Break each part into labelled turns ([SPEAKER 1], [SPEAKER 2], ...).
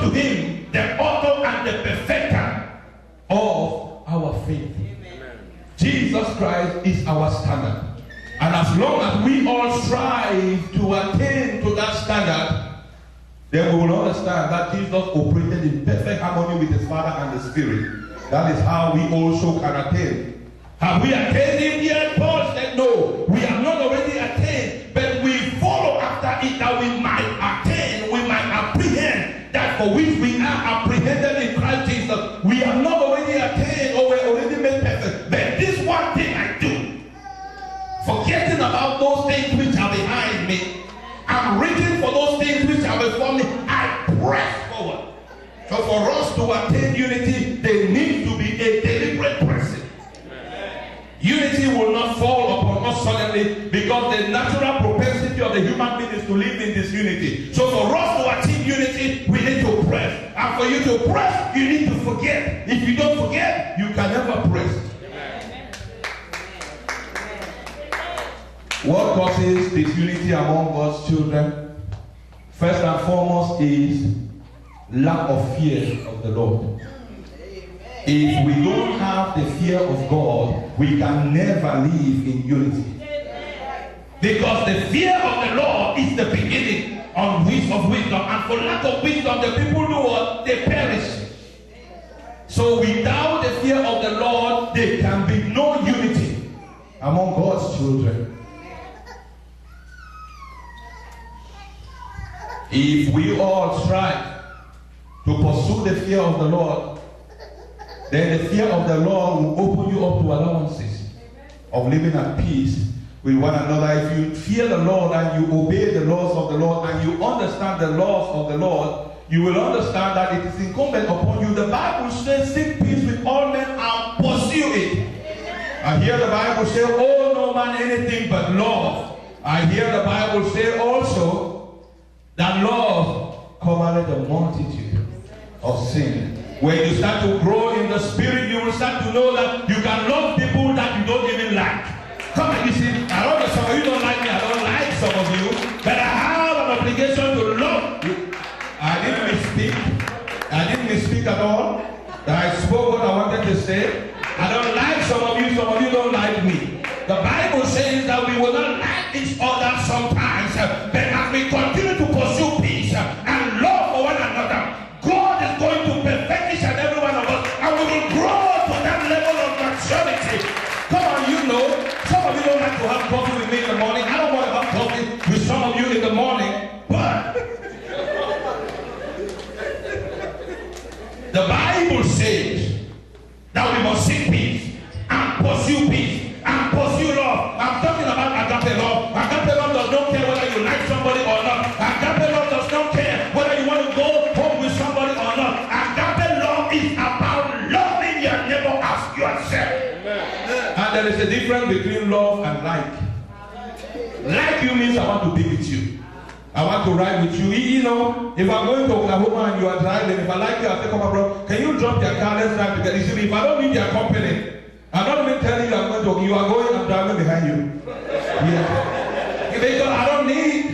[SPEAKER 1] unto him, the author and the perfecter of our faith. Amen. Jesus Christ is our standard. And as long as we all strive to attain to that standard, then we will understand that Jesus operated in perfect harmony with his Father and the Spirit. That is how we also can attain. Have we attained him yet? Paul said, no, we have not already attained, but we follow after it that we might attain, we might apprehend that for which we are apprehended in Christ Jesus. We have not already attained or we're already made perfect. But this one thing I do, forgetting about those things which are behind me, I'm reaching for those things which are before me. I press forward. So for us to attain unity, there needs to be a deliberate pressing. Unity will not fall upon us suddenly because the natural propensity of the human being is to live in disunity. So for us to achieve unity, we need to press. And for you to press, you need to forget. If you don't forget, you can never press. What causes disunity among God's children? First and foremost is lack of fear of the Lord. If we don't have the fear of God, we can never live in unity. Because the fear of the Lord is the beginning of wisdom. And for lack of wisdom, the people do what? They perish. So without the fear of the Lord, there can be no unity among God's children. If we all strive to pursue the fear of the Lord, then the fear of the Lord will open you up to allowances of living at peace with one another. If you fear the Lord and you obey the laws of the Lord and you understand the laws of the Lord, you will understand that it is incumbent upon you. The Bible says, seek peace with all men and pursue it. I hear the Bible say, owe no man anything but love. I hear the Bible say also, that love covereth a multitude of sin. When you start to grow in the spirit, you will start to know that you can love people that you don't even like. Come on, you see, I don't know, some of you don't like me, I don't like some of you, but I have an obligation to love you. I didn't misspeak at all. I spoke what I wanted to say. I don't like some of you don't like me. The Bible says that we will not like each other sometimes, but as we continue to pursue peace and love for one another, God is going to perfect each and every one of us, and we will grow to that level of maturity. Come on, you know, some of you don't like to have coffee with me in the morning. I don't want to have coffee with some of you in the morning, but the Bible says that we must seek peace and pursue peace and pursue love. I'm talking about agape love. Agape love does not care whether you like somebody or not. Agape love does not care whether you want to go home with somebody or not. Agape love is about loving your neighbor as yourself. Amen. And there is a difference between love and like. Like you means I want to be with you. I want to ride with you. You know, if I'm going to Oklahoma and you are driving, if I like you, I'll say, come on, bro, can you drop your car? Let's drive together. You see, if I don't need your company, I'm not even telling you I'm going to, you are going, I'm driving behind you. Yeah. Because I don't need.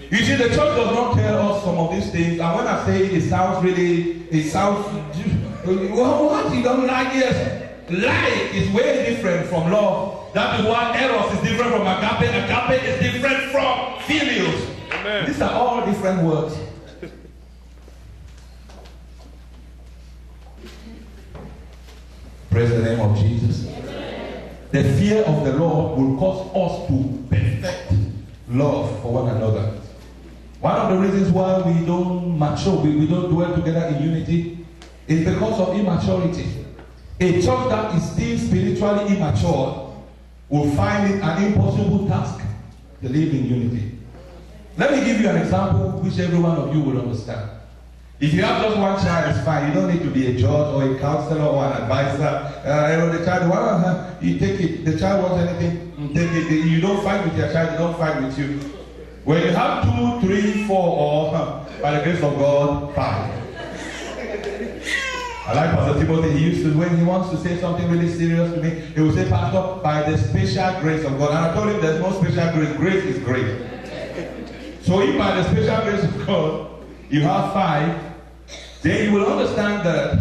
[SPEAKER 1] You see, the church does not tell us some of these things, and when I say it sounds, what you don't like? Yes. Like is way different from love. That is why eros is different from agape. Agape is different from philios. Amen. These are all different words. Praise the name of Jesus. Amen. The fear of the Lord will cause us to perfect love for one another. One of the reasons why we don't mature, we don't dwell together in unity, is because of immaturity. A church that is still spiritually immature will find it an impossible task to live in unity. Let me give you an example which every one of you will understand. If you have just one child, it's fine. You don't need to be a judge or a counselor or an advisor. The child, you take it. The child wants anything, you take it. You don't fight with your child, they don't fight with you. When you have 2, 3, 4, or by the grace of God, 5. I like Pastor Timothy. He used to, when he wants to say something really serious to me, he will say, Pastor, by the special grace of God. And I told him there's no special grace. Grace is great. So if by the special grace of God, you have 5, then you will understand that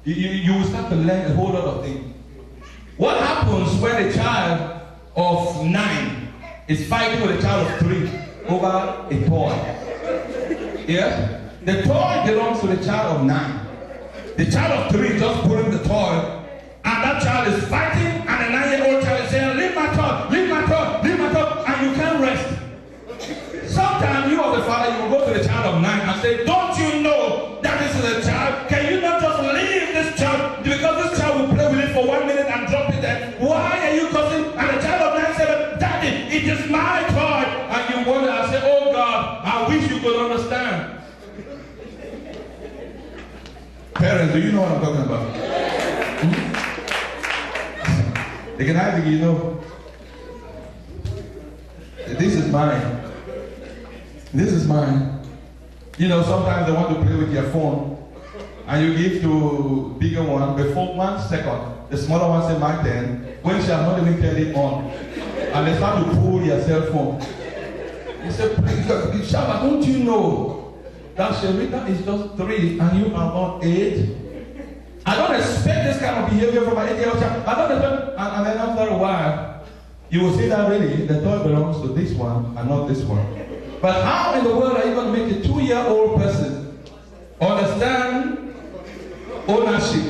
[SPEAKER 1] you will start to learn a whole lot of things. What happens when a child of 9 is fighting with a child of 3 over a toy? Yes? The toy belongs to the child of 9. The child of 3 just pulling the toy, and that child is fighting, and a 9-year-old child is saying, leave my toy, leave my toy, leave my toy, and you can't rest. Sometimes you as a father, you will go to the child of 9 and say, don't you know that this is a child? Can you not just leave this child? Because this child will play with it for 1 minute and drop it there. Why are you causing? And the child of 9 said, Daddy, it is my toy. And you wonder, I say, oh God, I wish you could understand. Parents, do you know what I'm talking about? They can either, you know, this is mine. This is mine. You know, sometimes they want to play with your phone, and you give to bigger one before 1 second. The smaller one say my turn, when she has not even turned it on, and they start to pull your cell phone. You say, Shabba, don't you know that Sherita is just 3 and you are not 8? I don't expect this kind of behavior from my 8-year-old child. I don't expect, and then after a while, you will see that really the toy belongs to this one and not this one. But how in the world are you going to make a 2-year-old person understand ownership?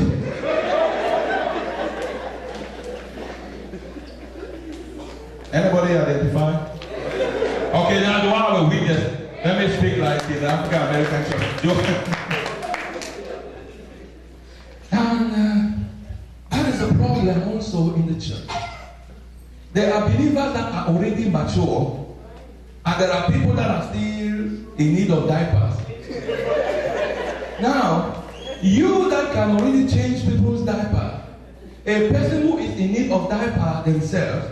[SPEAKER 1] Anybody identify? Okay, now do I have a weakness? Let me speak like the African American church. And that is a problem also in the church. There are believers that are already mature, and there are people that are still in need of diapers. Now, you that can already change people's diaper, a person who is in need of diaper themselves,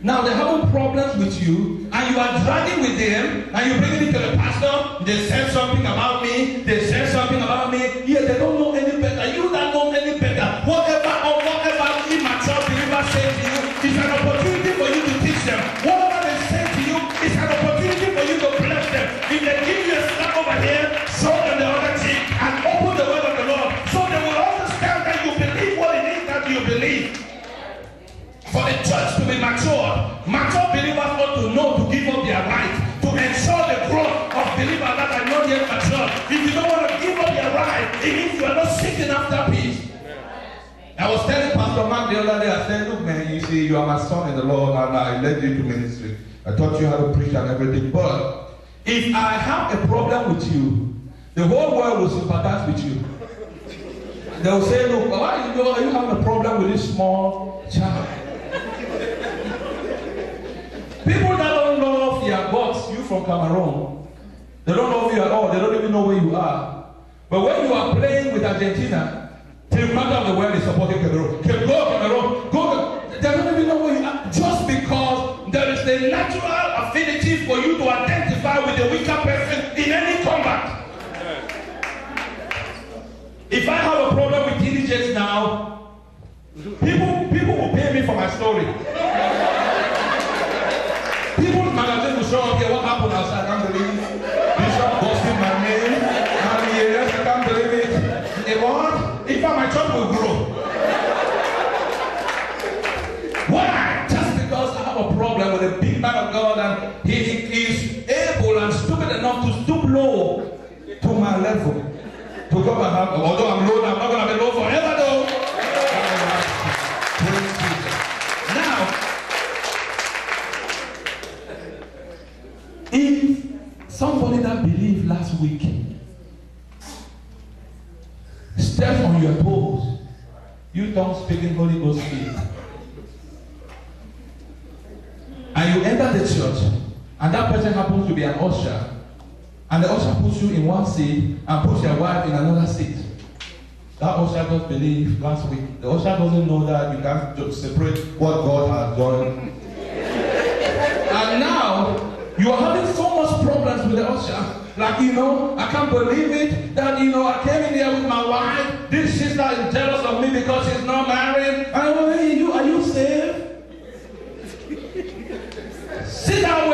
[SPEAKER 1] now they're having problems with you, and you are dragging with them, and you bring it to the pastor, they said something about me, they said something about me, yeah, they don't know any better. You that know any better, whatever immature believer says to you, is an opportunity for you to teach them. Whatever they say to you, is an opportunity for you to bless them. If they give you a slap over here, show them the other cheek, and open the word of the Lord, so they will understand that you believe what it is that you believe. For the church to be mature believers ought to know to give up their right, to ensure the growth of believers that are not yet mature. If you don't want to give up your right, it means you are not seeking after peace. I was telling Pastor Mark the other day, I said, look man, you see, you are my son in the Lord, and I led you to ministry. I taught you how to preach and everything, but if I have a problem with you, the whole world will sympathize with you. They will say, look, why are you having a problem with this small child? People that don't love your boss, you from Cameroon, they don't love you at all. They don't even know where you are. But when you are playing with Argentina, the matter of the world is supporting Cameroon. Cameroon, go. They don't even know where you are. Just because there is a natural affinity for you to identify with the weaker person in any combat. If I have a problem with teenagers now, people will pay me for my story. People's magazine will show up here. What happened outside? I can't believe it. Bishop posted my name. And yes, I can't believe it. They want. In fact, my church will grow. Why? Just because I have a problem with a big man of God, and he is able and stupid enough to stoop low to my level. To come and have, although I'm low, I'm not going to be low forever though. Now, if somebody that believed last week steps on your toes, you don't speak in Holy Ghost speak, and you enter the church, and that person happens to be an usher, and the usher puts you in one seat and puts your wife in another seat. That usher just believed last week. The usher doesn't know that you can't just separate what God has done. And now, you are having so much problems with the usher. Like, you know, I can't believe it that, you know, I came in here with my wife. This sister is jealous of me because she's not married. And hey, are you saved? Sit down